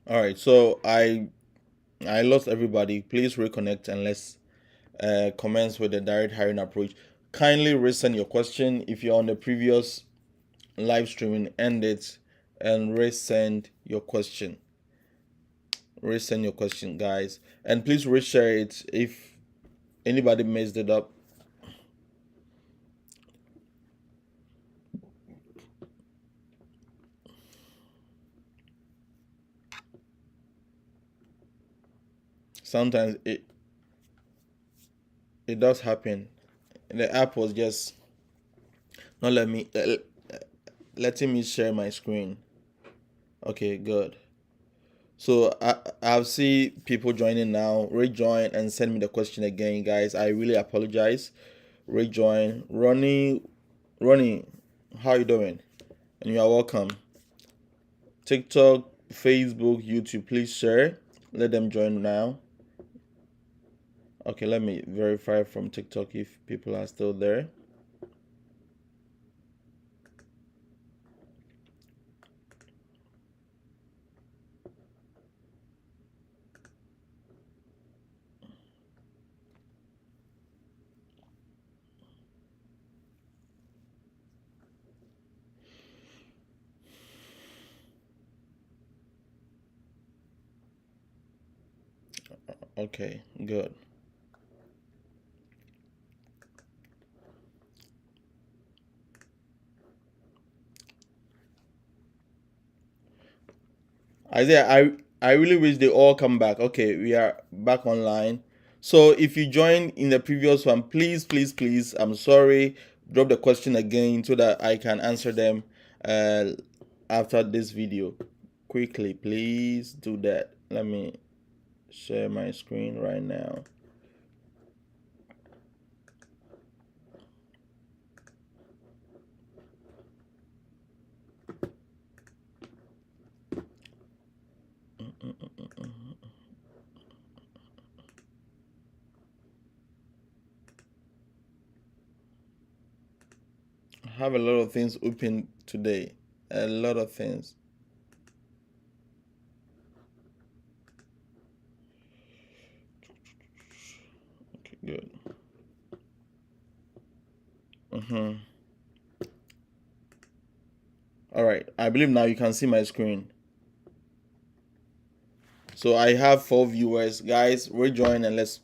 All right, so I lost everybody. Please reconnect and let's commence with the direct hiring approach. Kindly resend your question if you're on the previous live streaming. End it and resend your question. Resend your question, guys, and please reshare it if anybody messed it up. Sometimes it does happen. The app was just not letting me share my screen. Okay, good. So I'll see people joining now. Rejoin and send me the question again, guys. I really apologize. Rejoin. Ronnie, how you doing? And you are welcome. TikTok, Facebook, YouTube, please share. Let them join now. Okay, let me verify from TikTok if people are still there. Okay, good. Isaiah, I really wish they all come back. Okay, we are back online. So if you joined in the previous one, please, I'm sorry. Drop the question again so that I can answer them uh, after this video. Quickly, please do that. Let me share my screen right now. I have a lot of things open today. A lot of things. Okay, good. Mm-hmm. All right. I believe now you can see my screen. So I have 4 viewers. Guys, rejoin and let's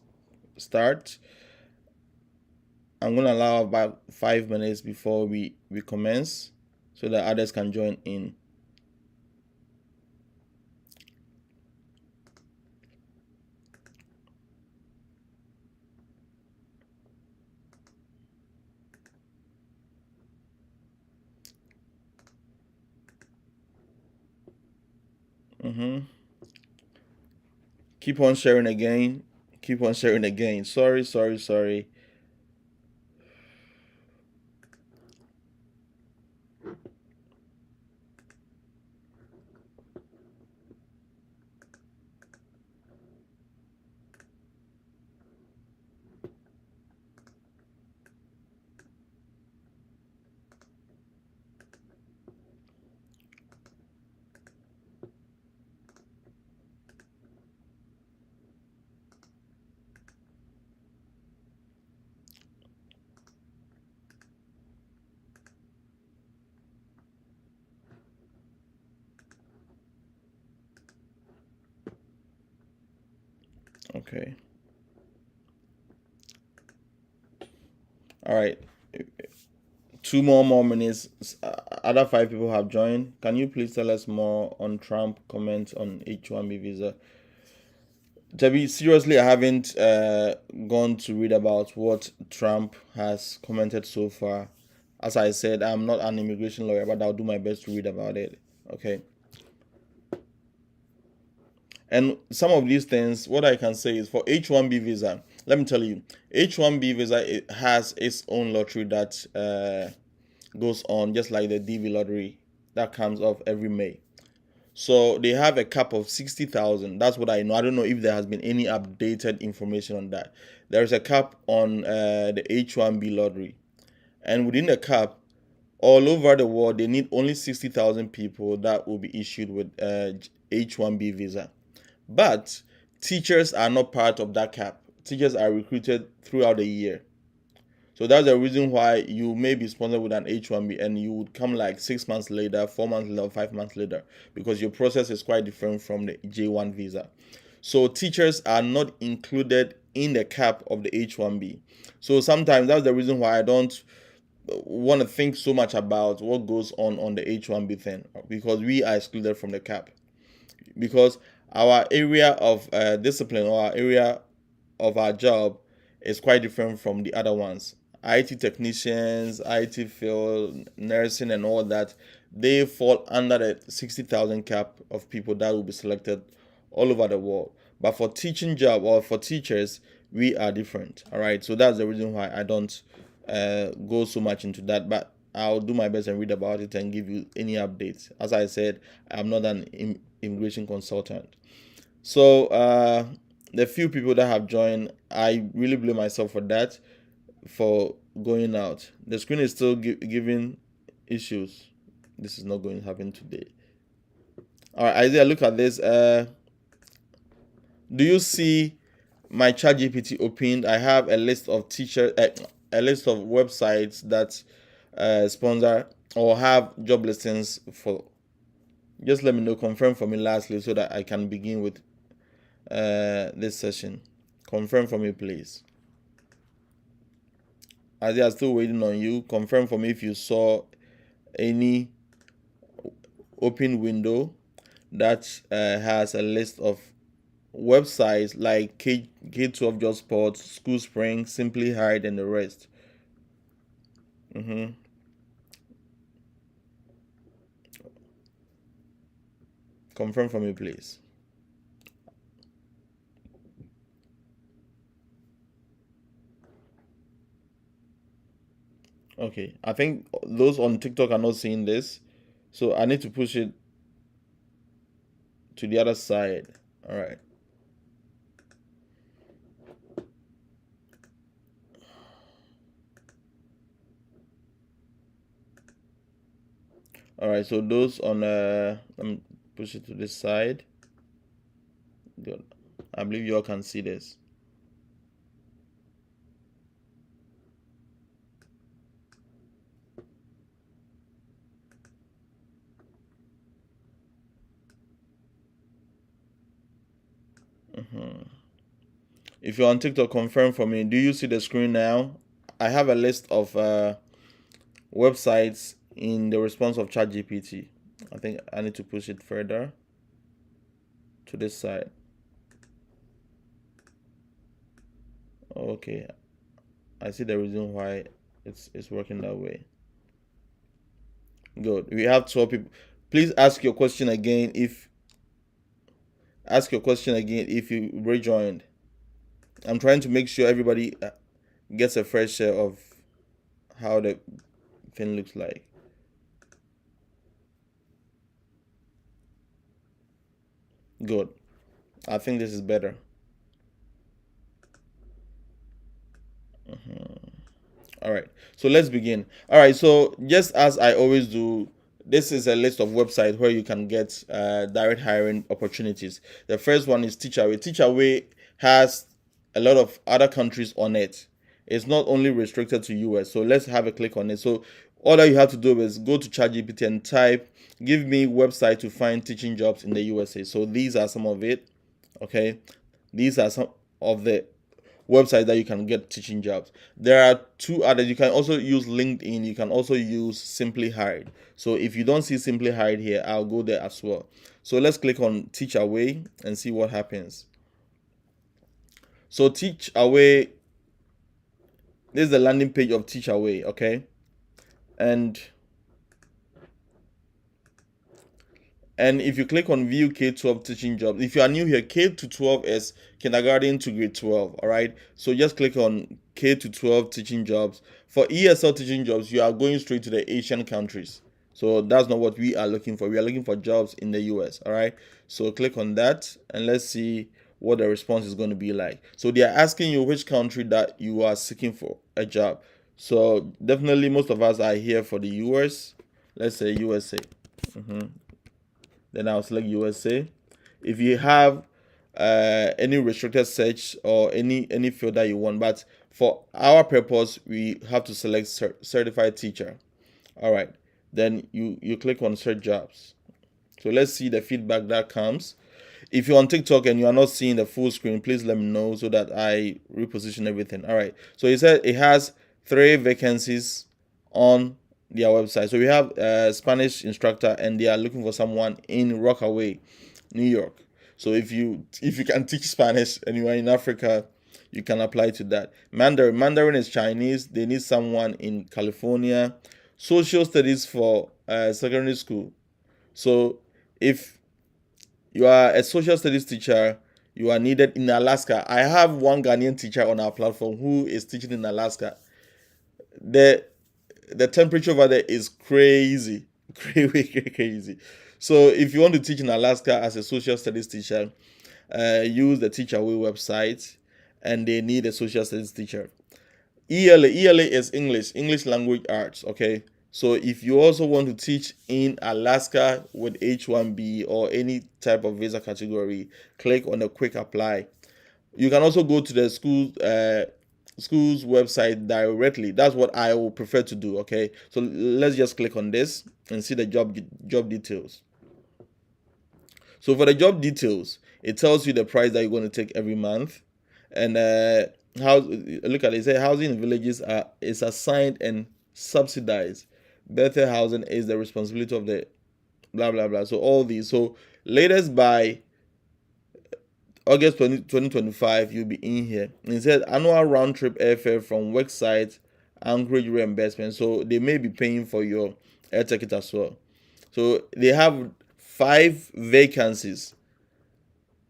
start. I'm gonna allow about 5 minutes before we commence so that others can join in. Mm-hmm. Keep on sharing again. Keep on sharing again. Sorry. Okay. All right. 2 more minutes. Other 5 people have joined. Can you please tell us more on Trump comments on H-1B visa? Debbie, seriously, I haven't gone to read about what Trump has commented so far. As I said, I'm not an immigration lawyer, but I'll do my best to read about it. Okay. And some of these things, what I can say is for H-1B visa, let me tell you, H-1B visa it has its own lottery that goes on, just like the DV lottery that comes off every May. So they have a cap of 60,000. That's what I know. I don't know if there has been any updated information on that. There is a cap on the H-1B lottery, and within the cap, all over the world, they need only 60,000 people that will be issued with H1B visa. But teachers are not part of that cap. Teachers are recruited throughout the year. So that's the reason why you may be sponsored with an H1B and you would come like 6 months later, 4 months later, 5 months later, because your process is quite different from the J1 visa. So teachers are not included in the cap of the H1B. So sometimes that's the reason why I don't want to think so much about what goes on the H1B thing, because we are excluded from the cap, because our area of discipline, or our area of our job, is quite different from the other ones. IT technicians, IT field, nursing, and all that, they fall under the 60,000 cap of people that will be selected all over the world. But for teaching job, or for teachers, we are different. All right, so that's the reason why I don't go so much into that. But I'll do my best and read about it and give you any updates. As I said, I'm not an immigration consultant. So the few people that have joined, I really blame myself for that, for going out. The screen is still giving issues. This is not going to happen today. All right, Isaiah, look at this. Do you see my ChatGPT opened? I have a list of a list of websites that sponsor or have job listings for. Just let me know, confirm for me lastly, so that I can begin with this session. Confirm for me, please. As they are still waiting on you, confirm for me if you saw any open window that has a list of websites like K12 Job Spot, School Spring, Simply Hired, and the rest. Confirm for me, please. Okay, I think those on TikTok are not seeing this, so I need to push it to the other side. All right. All right, so those on let me push it to this side. Good. I believe you all can see this. If you're on TikTok, confirm for me. Do you see the screen now? I have a list of websites in the response of ChatGPT. I think I need to push it further to this side. Okay, I see the reason why it's working that way. Good. We have 12 people. Please ask your question again if you rejoined. I'm trying to make sure everybody gets a fresh share of how the thing looks like. Good. I think this is better. All right. So let's begin. All right. So just as I always do, this is a list of websites where you can get direct hiring opportunities. The first one is Teachaway. Teachaway has a lot of other countries on it. It's not only restricted to US. So let's have a click on it. So all that you have to do is go to ChatGPT and type, give me website to find teaching jobs in the USA. So these are some of it. Okay. These are some of the websites that you can get teaching jobs. There are two others. You can also use LinkedIn. You can also use Simply Hired. So if you don't see Simply Hired here, I'll go there as well. So let's click on Teach Away and see what happens. So Teach Away, this is the landing page of Teach Away, okay? And if you click on view K12 teaching jobs, if you are new here, K to 12 is kindergarten to grade 12, all right? So just click on K to 12 teaching jobs. For ESL teaching jobs, you are going straight to the Asian countries. So that's not what we are looking for. We are looking for jobs in the US, all right? So click on that and let's see what the response is going to be like. So they are asking you which country that you are seeking for a job. So definitely most of us are here for the US. Let's say USA. Then I'll select USA. If you have any restricted search or any field that you want, but for our purpose, we have to select certified teacher. All right. Then you click on search jobs. So let's see the feedback that comes. If you're on TikTok and you are not seeing the full screen, please let me know so that I reposition everything. All right. So it said it has 3 vacancies on their website. So we have a Spanish instructor, and they are looking for someone in Rockaway, New York. So if you can teach Spanish and you are in Africa, you can apply to that. Mandarin is Chinese. They need someone in California. Social studies for secondary school. So if you are a social studies teacher, you are needed in Alaska. I have one Ghanaian teacher on our platform who is teaching in Alaska. The the temperature over there is crazy, crazy. So if you want to teach in Alaska as a social studies teacher, use the Teachaway website, and they need a social studies teacher. ELA is English language arts. Okay, so if you also want to teach in Alaska with H1B or any type of visa category, click on the quick apply. You can also go to the school's website directly. That's what I will prefer to do. Okay, so let's just click on this and see the job details. So for the job details, it tells you the price that you're going to take every month, and how look at it. It says housing in villages is assigned and subsidized. Better housing is the responsibility of the blah blah blah. So all these. So latest by August 2025, you'll be in here. And it says annual round trip airfare from worksite Anchorage reimbursement. So they may be paying for your air ticket as well. So they have 5 vacancies.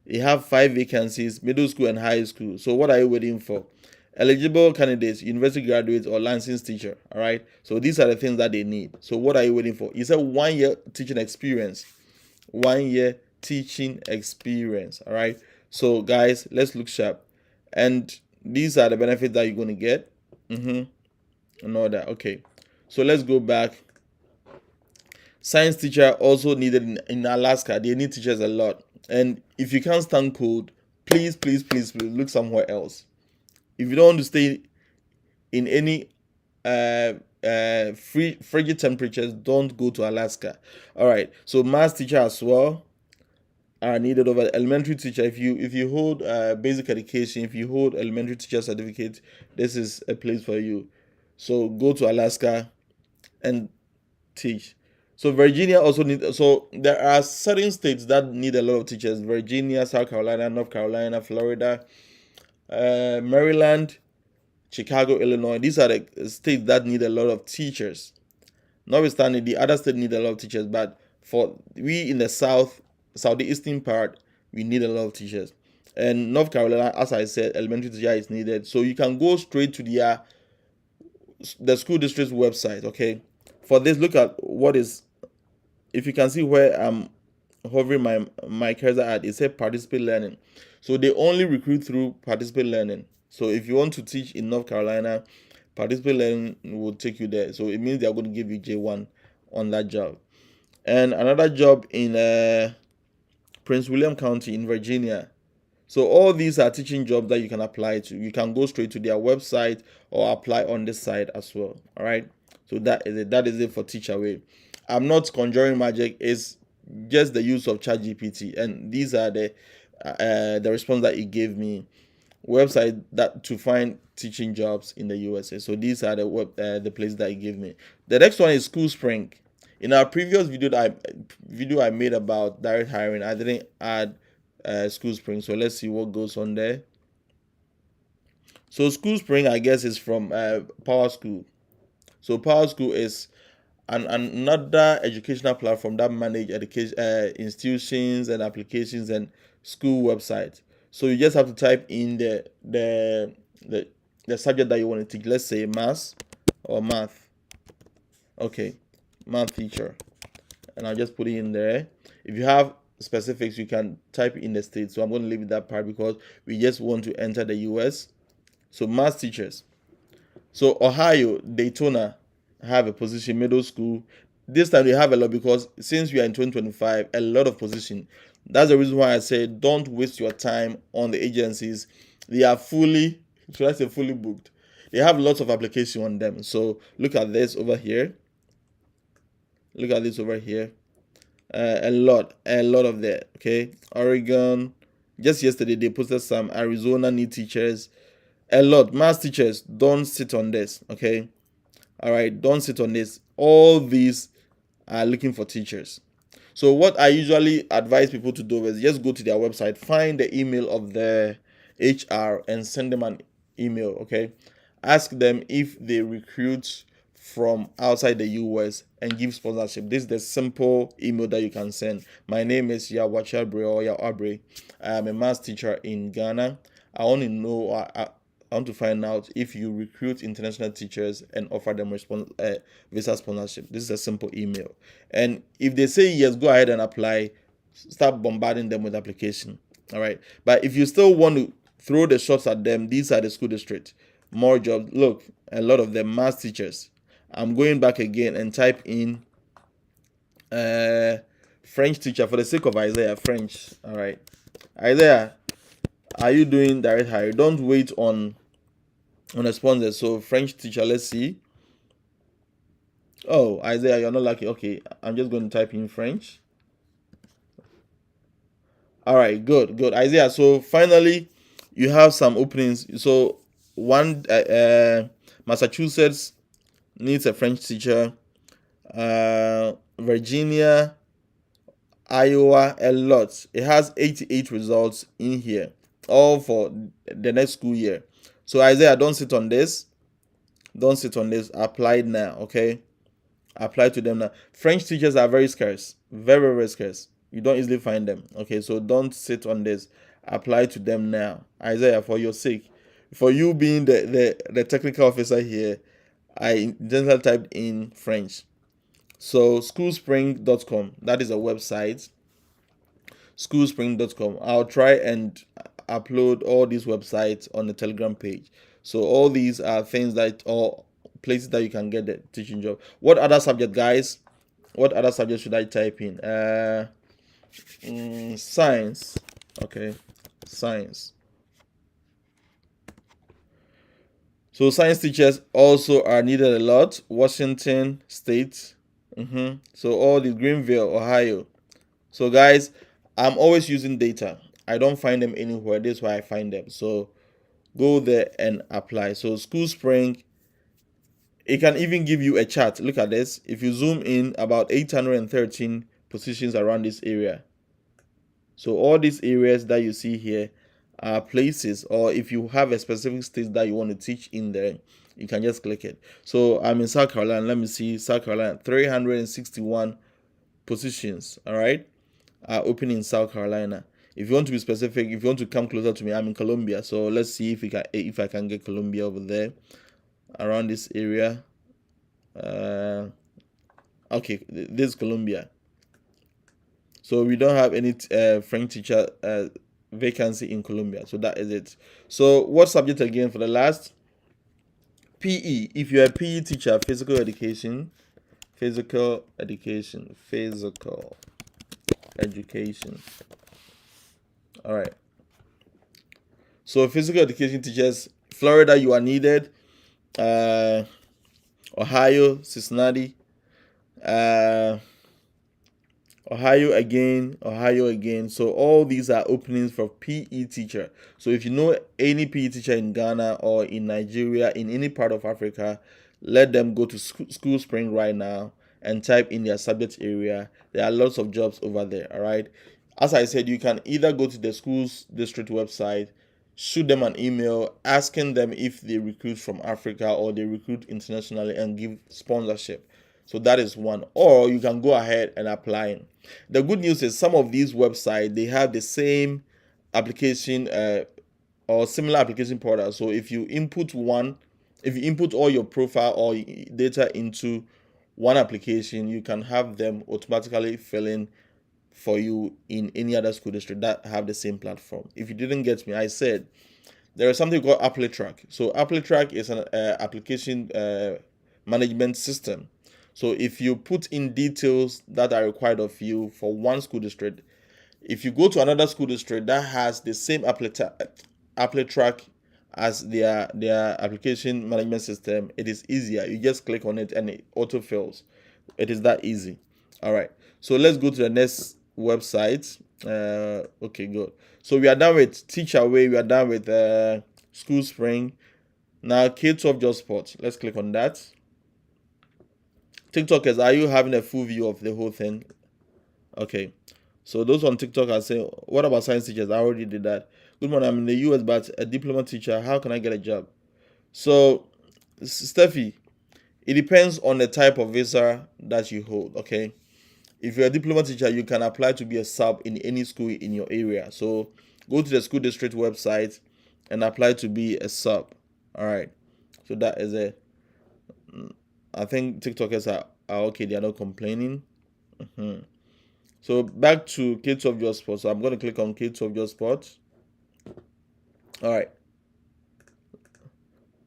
Middle school and high school. So what are you waiting for? Eligible candidates, university graduates, or licensed teacher. All right. So these are the things that they need. So what are you waiting for? You said 1 year teaching experience. 1 year teaching experience. All right. So guys, let's look sharp. And these are the benefits that you're going to get. And all that. Okay. So let's go back. Science teacher also needed in Alaska. They need teachers a lot. And if you can't stand cold, please look somewhere else. If you don't want to stay in any frigid temperatures, don't go to Alaska. All right. So math teacher as well are needed over elementary teacher. If you hold basic education, if you hold elementary teacher certificate, this is a place for you. So go to Alaska and teach. So Virginia also need. So there are certain states that need a lot of teachers: Virginia, South Carolina, North Carolina, Florida, Maryland, Chicago, Illinois. These are the states that need a lot of teachers. Notwithstanding, the other states need a lot of teachers, but for we in the southeastern part, we need a lot of teachers. And North Carolina, as I said, elementary teacher is needed. So you can go straight to the school district's website. Okay, for this, look at what is. If you can see where I'm hovering my cursor at, it says participate learning. So they only recruit through participate learning. So if you want to teach in North Carolina, participate learning will take you there. So it means they are going to give you J1 on that job. And another job in Prince William County in Virginia. So all these are teaching jobs that you can apply to. You can go straight to their website or apply on this side as well. All right. So that is it. That is it for Teachaway. I'm not conjuring magic. It's just the use of ChatGPT, and these are the response that it gave me. Website that to find teaching jobs in the USA. So these are the places that it gave me. The next one is School Spring. In our previous video I made about direct hiring, I didn't add School Spring. So let's see what goes on there. So School Spring, I guess, is from Power School. So Power School is another educational platform that manage education institutions and applications and school websites. So you just have to type in the subject that you want to teach. Let's say math or math. Okay, math teacher, and I'll just put it in there. If you have specifics, you can type in the state. So I'm going to leave that part because we just want to enter the US. So math teachers. So Ohio, Daytona have a position, middle school. This time they have a lot because since we are in 2025, a lot of position. That's the reason why I say don't waste your time on the agencies. They are fully, should I say fully booked. They have lots of application on them. So look at this over here. Look at this over here. A lot of that. Okay, Oregon. Just yesterday they posted some Arizona need teachers. A lot. Math teachers, don't sit on this. Okay, all right, don't sit on this. All these are looking for teachers. So what I usually advise people to do is just go to their website, find the email of the HR, and send them an email. Okay, ask them if they recruit from outside the US and give sponsorship. This is the simple email that you can send. My name is Yawachabre or Yawabre. I am a math teacher in Ghana. I want to know. I want to find out if you recruit international teachers and offer them visa sponsorship. This is a simple email. And if they say yes, go ahead and apply. Start bombarding them with application. All right. But if you still want to throw the shots at them, these are the school districts. More jobs. Look, a lot of them, math teachers. I'm going back again and type in French teacher for the sake of Isaiah. French. All right. Isaiah, are you doing direct hire? Don't wait on a sponsor. So French teacher, let's see. Oh, Isaiah, you're not lucky. Okay, I'm just going to type in French. All right, good, Isaiah. So finally, you have some openings. So one, Massachusetts needs a French teacher. Virginia, Iowa, a lot. It has 88 results in here, all for the next school year. So Isaiah, don't sit on this. Don't sit on this. Apply now, okay? Apply to them now. French teachers are very scarce, very, very scarce. You don't easily find them. Okay, so don't sit on this. Apply to them now, Isaiah, for your sake. For you being the technical officer here, I just typed in French. So schoolspring.com, that is a website. Schoolspring.com. I'll try and upload all these websites on the Telegram page. So all these are things that, or places that you can get the teaching job. What other subject, guys? What other subject should I type in? Science. Okay, science. So science teachers also are needed a lot. Washington State. So all the Greenville, Ohio. So guys, I'm always using data. I don't find them anywhere. This is where I find them. So go there and apply. So School Spring, it can even give you a chart. Look at this. If you zoom in, about 813 positions around this area. So all these areas that you see here are places, or if you have a specific state that you want to teach in there, you can just click it. So I'm in South Carolina. Let me see. South Carolina, 361 positions. All right, are open in South Carolina. If you want to be specific, if you want to come closer to me, I'm in Columbia. So let's see if I can get Columbia over there, around this area. Okay, this is Columbia. So we don't have any French teacher vacancy in Columbia. So that is it. So what subject again for the last? PE. If you're a PE teacher, physical education. All right. So physical education teachers, Florida, you are needed. Ohio, Cincinnati. Ohio again. So all these are openings for PE teacher. So if you know any PE teacher in Ghana or in Nigeria, in any part of Africa, let them go to School Spring right now and type in their subject area. There are lots of jobs over there. All right. As I said, you can either go to the schools district website, shoot them an email asking them if they recruit from Africa or they recruit internationally and give sponsorship. So that is one. Or you can go ahead and apply. The good news is some of these websites, they have the same application or similar application portal. So if you input all your profile or data into one application, you can have them automatically fill in for you in any other school district that have the same platform. If you didn't get me, I said there is something called AppleTrack. So AppleTrack is an application management system. So if you put in details that are required of you for one school district, if you go to another school district that has the same AppleTrack as their application management system, it is easier. You just click on it and it auto fills. It is that easy. All right. So let's go to the next website. Okay, good. So we are done with Teachaway. We are done with School Spring. Now K12 Job Spot. Let's click on that. TikTokers, are you having a full view of the whole thing? Okay. So those on TikTok are saying, what about science teachers? I already did that. Good morning, I'm in the US, but a diploma teacher. How can I get a job? So, Steffi, it depends on the type of visa that you hold, okay? If you're a diploma teacher, you can apply to be a sub in any school in your area. So, go to the school district website and apply to be a sub. All right. So, that is it. I think TikTokers are okay. They are not complaining. So back to K12 Job Spot. So I'm going to click on K12 Job Spot. All right.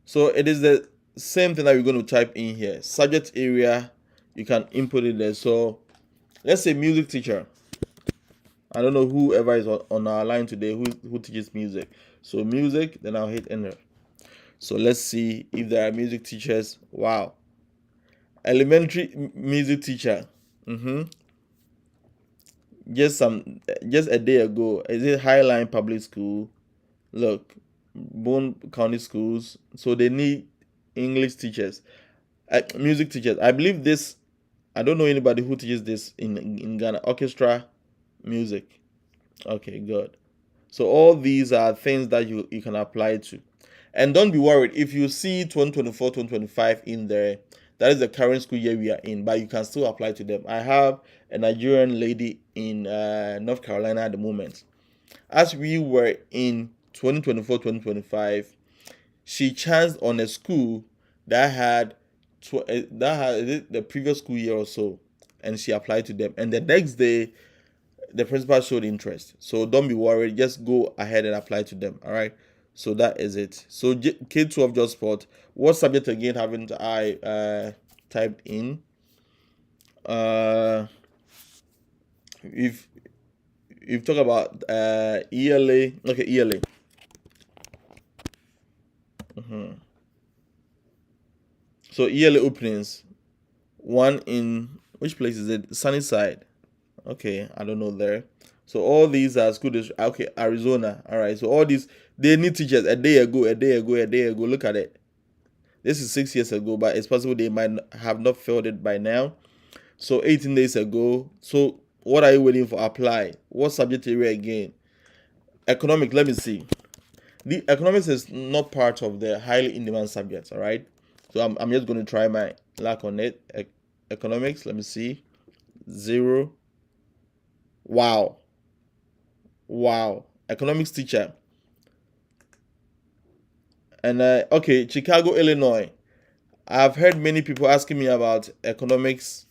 So it is the same thing that we're going to type in here. Subject area, you can input it there. So let's say music teacher. I don't know whoever is on our line today who teaches music. So music, then I'll hit enter. So let's see if there are music teachers. Wow. Elementary music teacher. Just a day ago, is it Highline Public School? Look, Boone County Schools. So they need English teachers, music teachers. I believe this. I don't know anybody who teaches this in Ghana. Orchestra, music. Okay, good. So all these are things that you can apply to, and don't be worried if you see 2024, 2025 in there. That is the current school year we are in, but you can still apply to them. I have a Nigerian lady in North Carolina at the moment. As we were in 2024, 2025, she chanced on a school that had the previous school year or so, and she applied to them. And the next day, the principal showed interest. So don't be worried. Just go ahead and apply to them. All right. So that is it. So K12 Job Spot. What subject again haven't I typed in? If talk about ELA. Okay, ELA. So ELA openings. One in which place is it? Sunnyside. Okay, I don't know there. So all these are school district. Okay, Arizona. All right. So all these they need teachers a day ago. Look at it. This is 6 years ago, but it's possible they might have not filled it by now. So 18 days ago. So what are you waiting for? Apply. What subject area again? Economic. Let me see. The economics is not part of the highly in demand subjects. All right. So I'm just going to try my luck on it. Economics. Let me see. 0. Wow. Economics teacher. And okay, Chicago, Illinois. I've heard many people asking me about economics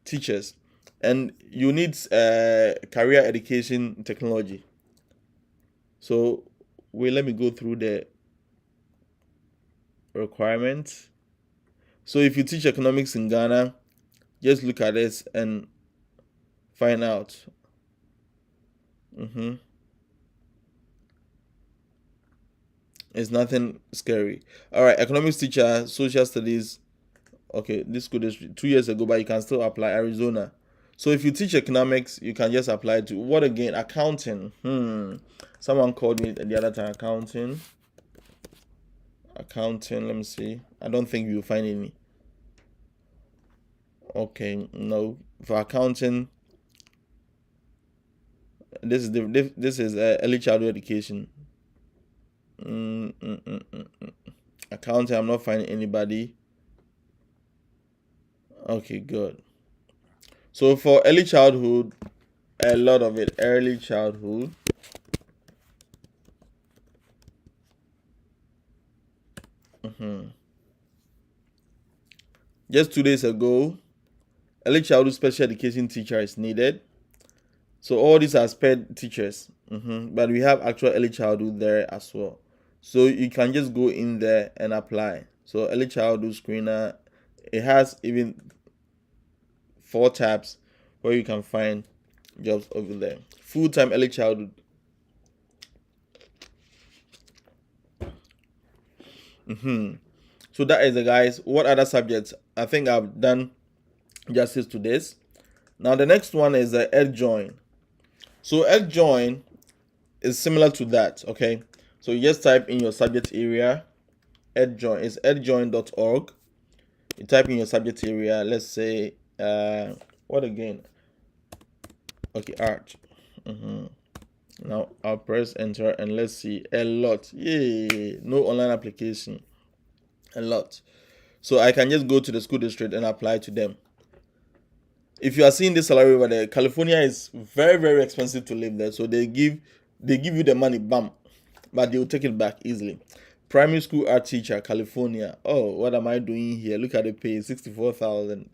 teachers, and you need career education technology. So let me go through the requirements. So if you teach economics in Ghana, just look at this and find out. It's nothing scary. All right, economics teacher, social studies. Okay, this school is 2 years ago, but you can still apply. Arizona. So if you teach economics, you can just apply to what again? Accounting. Someone called me the other time. Accounting. Let me see. I don't think you'll find any. Okay, no. For accounting, this is early childhood education. Accounting, I'm not finding anybody. Okay, good. So for early childhood, a lot of it. Early childhood. Just 2 days ago, early childhood special education teacher is needed. So all these are SPED teachers, but we have actual early childhood there as well. So you can just go in there and apply. So early childhood screener, it has even 4 tabs where you can find jobs over there. Full-time early childhood. So that is it, guys. What other subjects? I think I've done justice to this. Now the next one is the EdJoin. So EdJoin is similar to that. Okay, so you just type in your subject area. EdJoin is edjoin.org. You type in your subject area. Let's say what again? Okay, art. Now I'll press enter and let's see. A lot. Yay! No online application. A lot. So I can just go to the school district and apply to them. If you are seeing this salary over there, California is very, very expensive to live there. So they give you the money, bam, but they will take it back easily. Primary school art teacher, California. Oh, what am I doing here? Look at the pay, 64,000.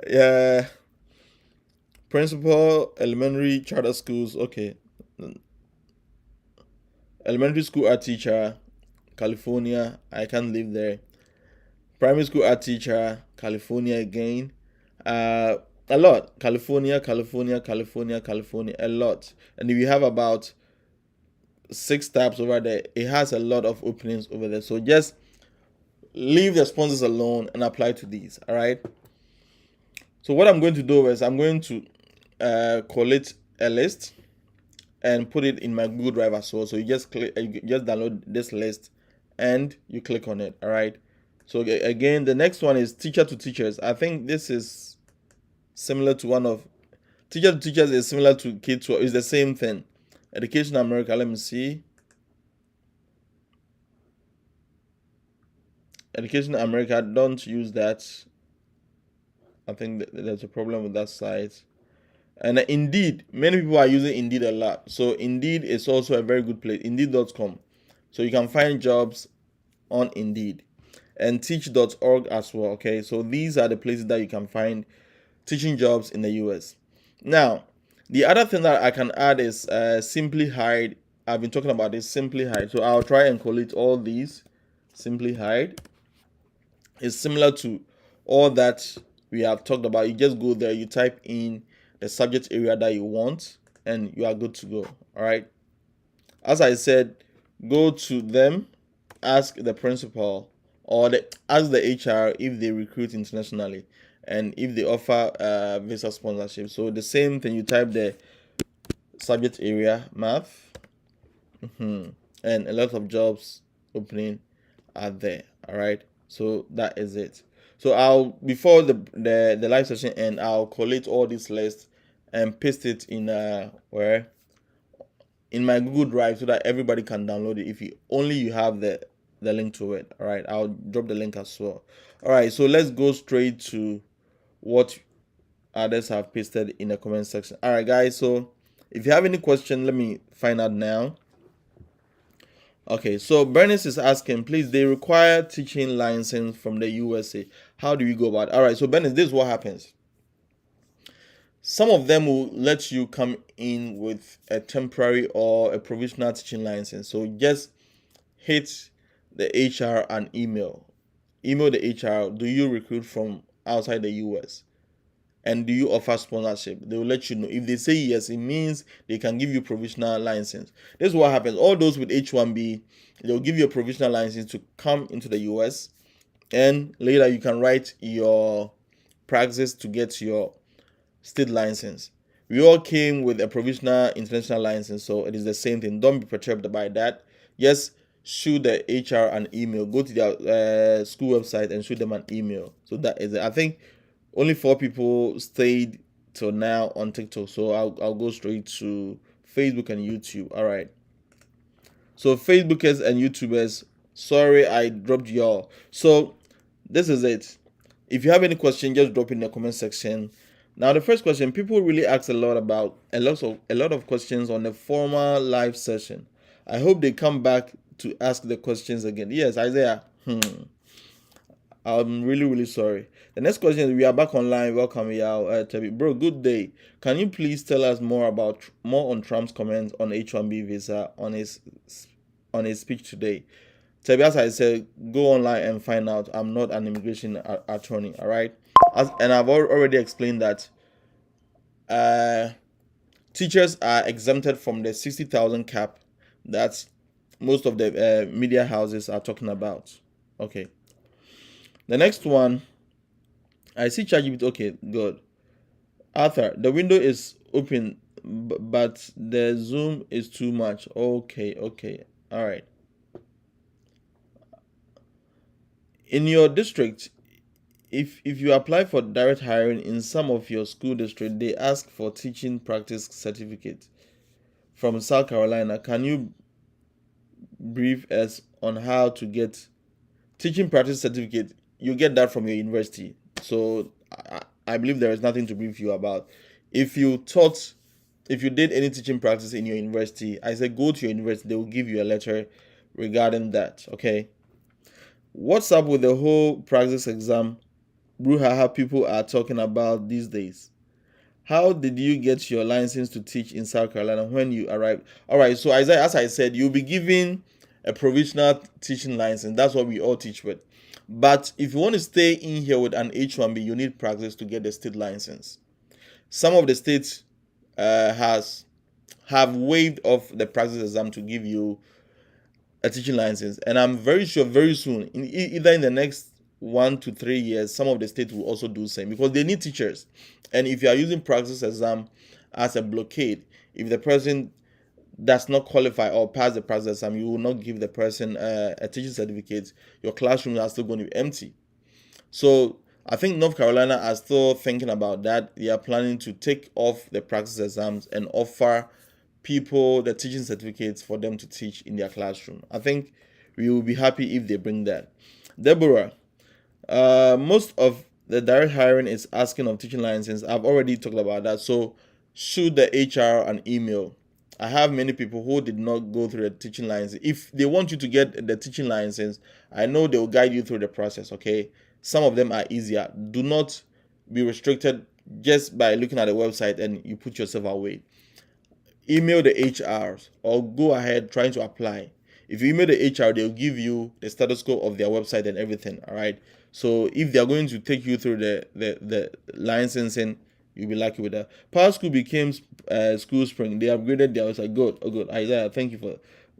Yeah. Principal, elementary charter schools. Okay. Elementary school art teacher, California. I can't live there. Primary school art teacher, California again. A lot. California, a lot. And if you have about 6 tabs over there, it has a lot of openings over there. So just leave the sponsors alone and apply to these. All right. So what I'm going to do is I'm going to collate a list and put it in my Google Drive as well. So you just download this list and you click on it. All right. So again, the next one is teacher to teachers. I think this is similar to one of teacher to teachers is similar to K12. It's the same thing. Education America. Let me see. Education America. Don't use that. I think there's a problem with that site. And Indeed, many people are using Indeed a lot. So Indeed is also a very good place. Indeed.com. So you can find jobs on Indeed. And teach.org as well. Okay, so these are the places that you can find teaching jobs in the US. Now, the other thing that I can add is Simply Hired. I've been talking about this, Simply Hired. So I'll try and collate all these. Simply Hired is similar to all that we have talked about. You just go there, you type in the subject area that you want, and you are good to go. All right. As I said, go to them, ask the principal or ask the HR if they recruit internationally and if they offer visa sponsorship. So the same thing, you type the subject area, math, and a lot of jobs opening are there. All right. So that is it. So I'll before the live session end, I'll collate all these lists and paste it in where in my Google Drive so that everybody can download it if you have the link to it. All right, I'll drop the link as well. All right, so let's go straight to what others have pasted in the comment section. All right, guys, so if you have any question, let me find out now. Okay, so Bernice is asking, please, they require teaching license from the USA. How do we go about it? All right, so Bernice, this is what happens. Some of them will let you come in with a temporary or a provisional teaching license. So just hit the HR and email the HR. Do you recruit from outside the US? And do you offer sponsorship? They will let you know. If they say yes, it means they can give you provisional license. This is what happens. All those with H1B, they'll give you a provisional license to come into the US, and later you can write your praxis to get your state license. We all came with a provisional international license, so it is the same thing. Don't be perturbed by that. Just shoot the HR an email. Go to their school website and shoot them an email. So that is it. I think only 4 people stayed till now on TikTok, so I'll go straight to Facebook and YouTube. All right. So Facebookers and YouTubers, sorry I dropped y'all. So this is it. If you have any question, just drop in the comment section. Now the first question, people really ask a lot of questions on the former live session. I hope they come back to ask the questions again. Yes, Isaiah. I'm really, really sorry. The next question is, we are back online. Welcome, y'all. Bro, good day. Can you please tell us more on Trump's comments on H1B visa on his on his speech today. So as I said, go online and find out. I'm not an immigration attorney, all right? And I've already explained that uh, teachers are exempted from the 60,000 cap that most of the media houses are talking about. Okay. The next one, I see ChatGPT. Okay, good. Arthur, the window is open, but the zoom is too much. Okay, okay. All right. In your district, if you apply for direct hiring in some of your school district, they ask for teaching practice certificate from South Carolina. Can you brief us on how to get teaching practice certificate? You get that from your university. So I believe there is nothing to brief you about. If you taught, if you did any teaching practice in your university, I said go to your university. They will give you a letter regarding that. Okay. What's up with the whole practice exam brouhaha people are talking about these days? How did you get your license to teach in South Carolina when you arrived? All right, so as I said, you'll be given a provisional teaching license. That's what we all teach with. But if you want to stay in here with an H1B, you need practice to get the state license. Some of the states have waived off the practice exam to give you a teaching license, and I'm very sure very soon, either in the next 1 to 3 years, some of the states will also do the same because they need teachers. And if you are using practice exam as a blockade, if the person does not qualify or pass the practice exam, you will not give the person a teaching certificate. Your classrooms are still going to be empty. So I think North Carolina are still thinking about that. They are planning to take off the practice exams and offer people the teaching certificates for them to teach in their classroom. I think we will be happy if they bring that. Deborah, most of the direct hiring is asking of teaching license. I've already talked about that. So shoot the HR an email. I have many people who did not go through the teaching license. If they want you to get the teaching license, I know they will guide you through the process, okay? Some of them are easier. Do not be restricted just by looking at the website and you put yourself away. Email the HRs or go ahead trying to apply. If you email the HR, they'll give you the status quo of their website and everything. All right. So if they're going to take you through the licensing, you'll be lucky with that. Power School became School Spring. They upgraded their website. Good. Oh, good. Isaiah, thank you for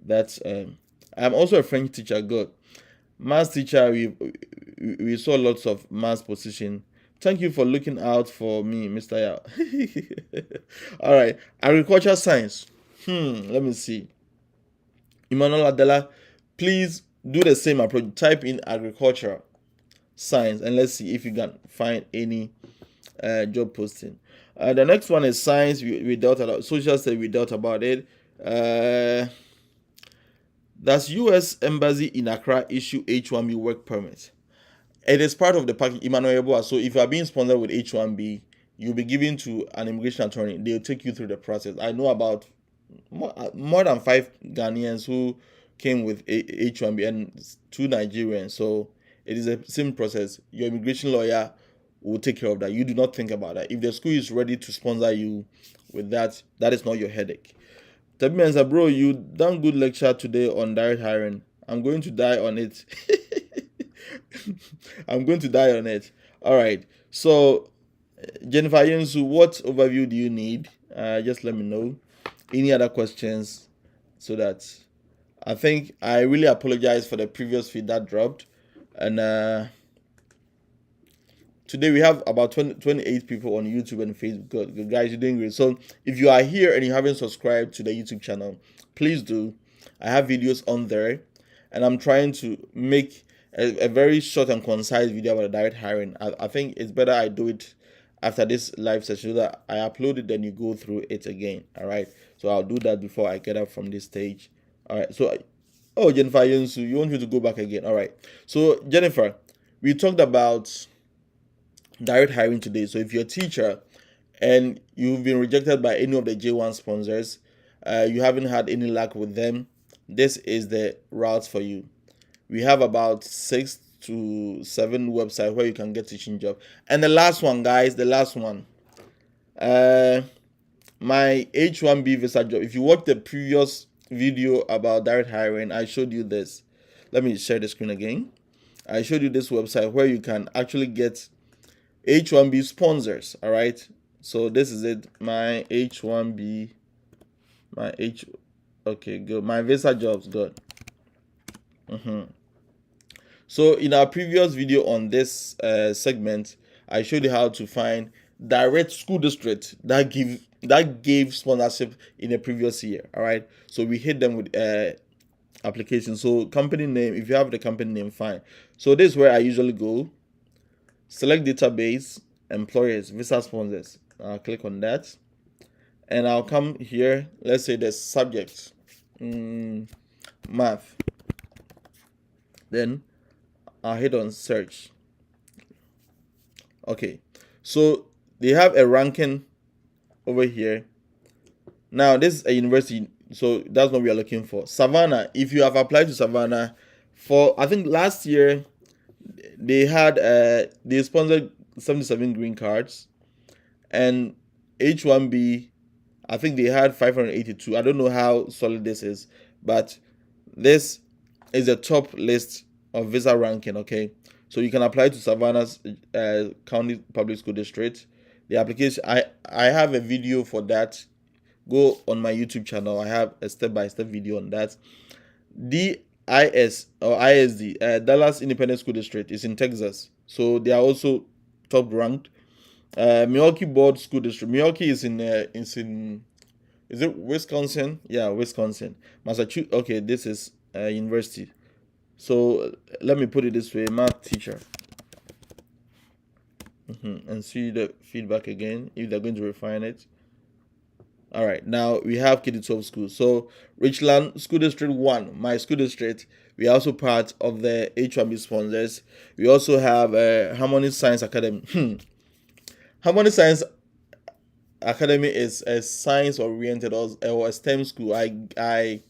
that. I'm also a French teacher. Good. Maths teacher. We saw lots of maths position. Thank you for looking out for me, Mr. Yao. All right. Agriculture science. Let me see. Emmanuel Adela, please do the same approach. Type in agriculture science and let's see if you can find any job posting. The next one is science. We dealt about social studies. We dealt about it. Does U.S. Embassy in Accra issue H-1B work permit? It is part of the package, Emmanuel Eboa. So if you are being sponsored with H1B, you'll be given to an immigration attorney. They'll take you through the process. I know about more than 5 Ghanaians who came with H1B and 2 Nigerians. So it is a same process. Your immigration lawyer will take care of that. You do not think about that. If the school is ready to sponsor you with that, that is not your headache. Tabi Mensa, bro, you done good lecture today on direct hiring. I'm going to die on it. I'm going to die on it. All right. So, Jennifer Yensu, what overview do you need? Just let me know. Any other questions? So that I think I really apologize for the previous feed that dropped. And today we have about 28 people on YouTube and Facebook. Good guys, you're doing great. So if you are here and you haven't subscribed to the YouTube channel, please do. I have videos on there, and I'm trying to make a very short and concise video about direct hiring. I think it's better I do it after this live session so that I upload it, then you go through it again. All right. So I'll do that before I get up from this stage. All right. So, oh, Jennifer Yensu, you want me to go back again? All right. So Jennifer, we talked about direct hiring today. So if you're a teacher and you've been rejected by any of the J1 sponsors, you haven't had any luck with them, this is the route for you. We have about 6 to 7 websites where you can get teaching job. And the last one, guys, the last one, my H1B visa job. If you watch the previous video about direct hiring, I showed you this. Let me share the screen again. I showed you this website where you can actually get H1B sponsors. All right. So this is it. My H1B, my H. Okay, good. My visa jobs, good. So in our previous video on this segment, I showed you how to find direct school district that gave sponsorship in the previous year. All right. So we hit them with application. So company name, if you have the company name, fine. So this is where I usually go. Select database, employers, visa sponsors. I'll click on that, and I'll come here. Let's say the subject, math. Then I'll hit on search. Okay, so they have a ranking over here. Now this is a university, so that's what we are looking for. Savannah. If you have applied to Savannah, for I think last year they had they sponsored 77 green cards, and H1B, I think they had 582. I don't know how solid this is, but this is the top list of visa ranking. Okay, so you can apply to Savannah's County Public School District. The application, I have a video for that. Go on my YouTube channel. I have a step-by-step video on that. DIS or ISD, Dallas Independent School District, is in Texas, so they are also top ranked. Milwaukee Board School District. Milwaukee is in is it Wisconsin? Yeah, Wisconsin. Massachusetts. Okay, this is university. So let me put it this way: math teacher. And see the feedback again if they're going to refine it. All right, now we have K12 schools. So Richland School District 1, my school district, we are also part of the H1B sponsors. We also have Harmony Science Academy. Harmony Science Academy is a science-oriented or a STEM school. I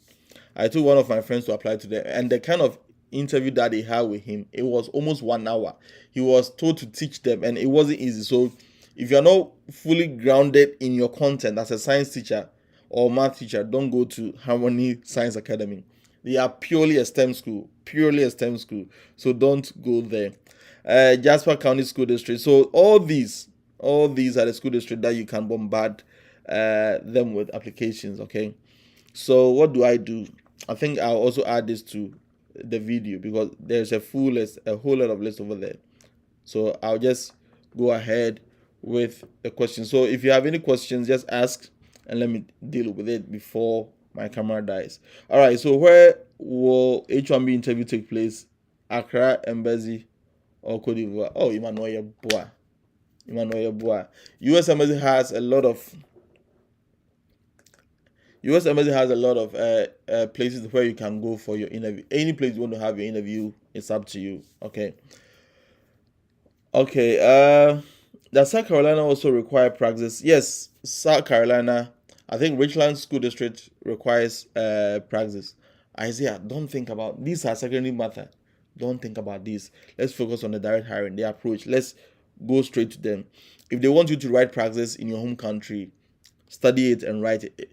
told one of my friends to apply to them, and the kind of interview that they had with him, it was almost 1 hour. He was told to teach them, and it wasn't easy. So if you're not fully grounded in your content as a science teacher or math teacher, don't go to Harmony Science Academy. They are purely a STEM school, So don't go there. Jasper County School District. So all these are the school district that you can bombard them with applications. Okay, so what do? I think I'll also add this to the video because there's a whole lot of lists over there. So I'll just go ahead with a question. So if you have any questions, just ask and let me deal with it before my camera dies. All right, so where will H1B interview take place? Accra, Embassy, or Cote d'Ivoire? Oh, Emmanuel Bois. US Embassy has a lot of places where you can go for your interview. Any place you want to have your interview, it's up to you. Okay. Does South Carolina also require practice? Yes, South Carolina. I think Richland School District requires practice. Isaiah, don't think about these are secondary matter. Don't think about this. Let's focus on the direct hiring, the approach. Let's go straight to them. If they want you to write practice in your home country, study it and write it.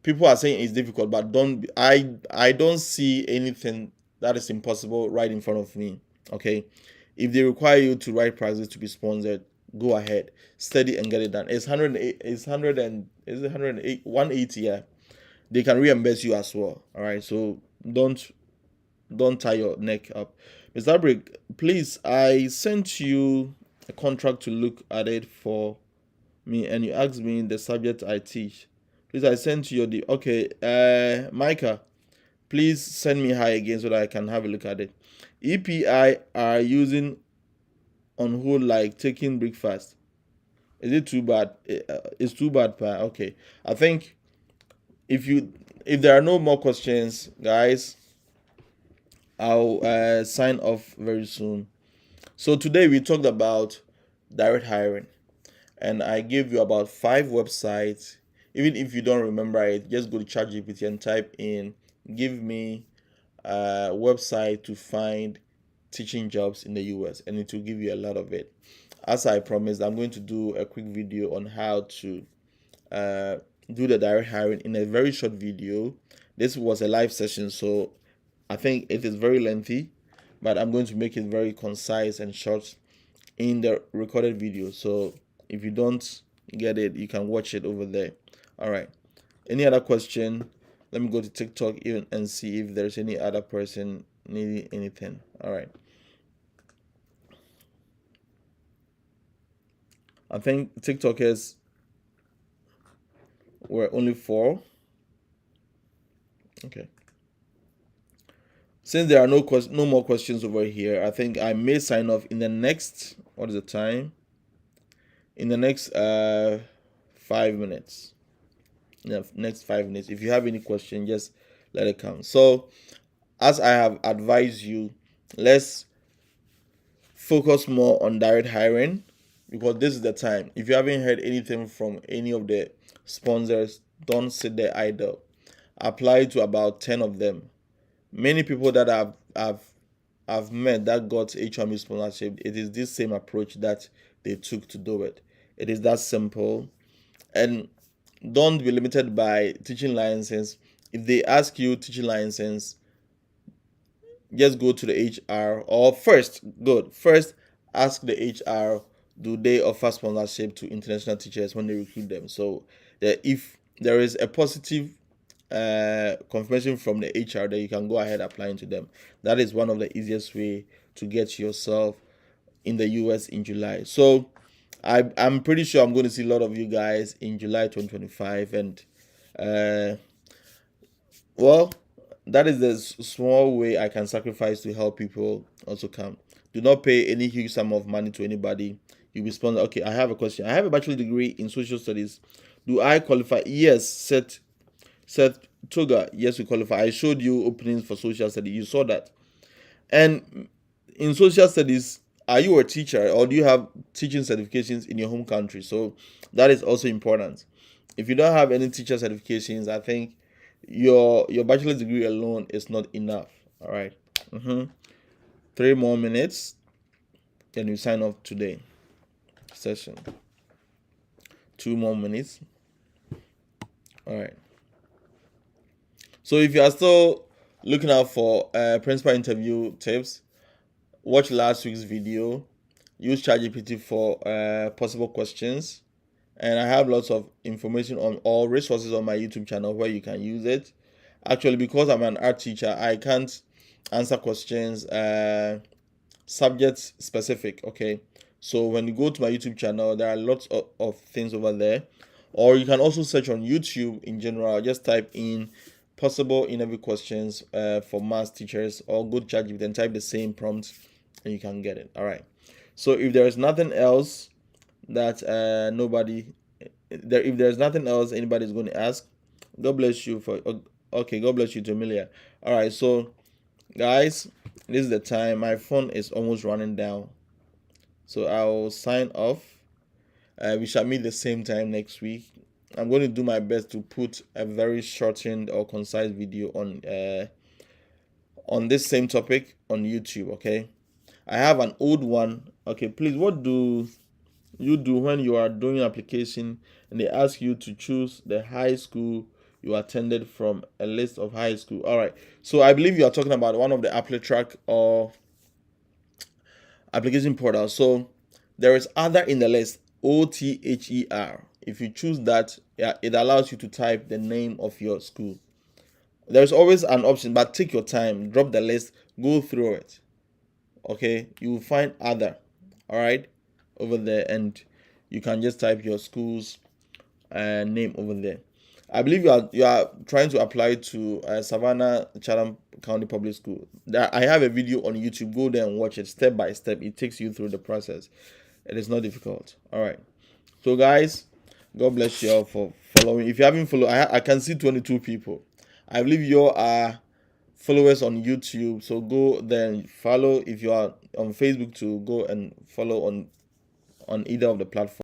People are saying it's difficult, but I don't see anything that is impossible right in front of me. Okay, if they require you to write practice to be sponsored, go ahead, study and get it done. It's 108. It's 100 and is it 108 180? Yeah, they can reimburse you as well. All right, so don't tie your neck up. Mr. Abrick, please, I sent you a contract to look at it for me, and you asked me the subject I teach. Please, I sent you the okay. Micah, please send me hi again so that I can have a look at it. EPI are using on hold like taking breakfast. Is it too bad? It's too bad, pa. Okay, I think if there are no more questions, guys, I'll sign off very soon. So today we talked about direct hiring, and I gave you about 5 websites. Even if you don't remember it, just go to ChatGPT and type in "give me a website to find teaching jobs in the US," and it will give you a lot of it. As I promised, I'm going to do a quick video on how to do the direct hiring in a very short video. this was a live session, so I think it is very lengthy, but I'm going to make it very concise and short in the recorded video. So if you don't get it, you can watch it over there. All right. Any other question? Let me go to TikTok even and see if there's any other person needing anything. All right. I think TikTokers were only 4. Okay. Since there are no more questions over here, I think I may sign off in the next, what is the time? In the next 5 minutes. Yeah, next 5 minutes. If you have any question, just let it come. So, as I have advised you, let's focus more on direct hiring, because this is the time. If you haven't heard anything from any of the sponsors, don't sit there idle. Apply to about 10 of them. Many people that I've met that got H1B sponsorship, it is this same approach that they took to do it. It is that simple. And don't be limited by teaching license. If they ask you teaching license, just go to the HR, or first ask the HR, do they offer sponsorship to international teachers when they recruit them? So that if there is a positive confirmation from the HR, that you can go ahead applying to them. That is one of the easiest way to get yourself in the US in July. So I'm pretty sure I'm going to see a lot of you guys in July 2025, and well, that is the small way I can sacrifice to help people also come. Do not pay any huge sum of money to anybody. You will sponsor. Okay, I have a question. I have a bachelor degree in social studies. Do I qualify? Yes, Seth Toga. Yes, we qualify. I showed you openings for social studies. You saw that. And in social studies, are you a teacher, or do you have teaching certifications in your home country? So that is also important. If you don't have any teacher certifications, I think your bachelor's degree alone is not enough. All right. 3 more minutes, then you sign off today session. 2 more minutes. All right. So if you are still looking out for principal interview tips, watch last week's video. Use ChatGPT for possible questions, and I have lots of information on all resources on my YouTube channel where you can use it. Actually, because I'm an art teacher, I can't answer questions subject specific. Okay, so when you go to my YouTube channel, there are lots of things over there, or you can also search on YouTube in general. Just type in possible interview questions for math teachers, or go to ChatGPT and type the same prompt, and you can get it. All right. So if there is nothing else that if there's nothing else anybody's going to ask, God bless you for. Okay, God bless you, Jamelia. All right, so guys, this is the time. My phone is almost running down, so I'll sign off. We shall meet the same time next week. I'm going to do my best to put a very shortened or concise video on this same topic on YouTube. Okay, I have an old one. Okay, please, what do you do when you are doing an application and they ask you to choose the high school you attended from a list of high school? All right, so I believe you are talking about one of the AppleTrack or application portal. So there is other in the list, OTHER. If you choose that, yeah, it allows you to type the name of your school. There's always an option, but take your time, drop the list, go through it. Okay, you will find other, all right, over there, and you can just type your school's name over there. I believe you are trying to apply to Savannah Chatham County Public School. I have a video on YouTube. Go there and watch it step by step. It takes you through the process. It is not difficult. All right. So guys, God bless you all for following. If you haven't followed, I can see 22 people. I believe you are followers on YouTube. So go there and follow. If you are on Facebook, to go and follow on either of the platforms.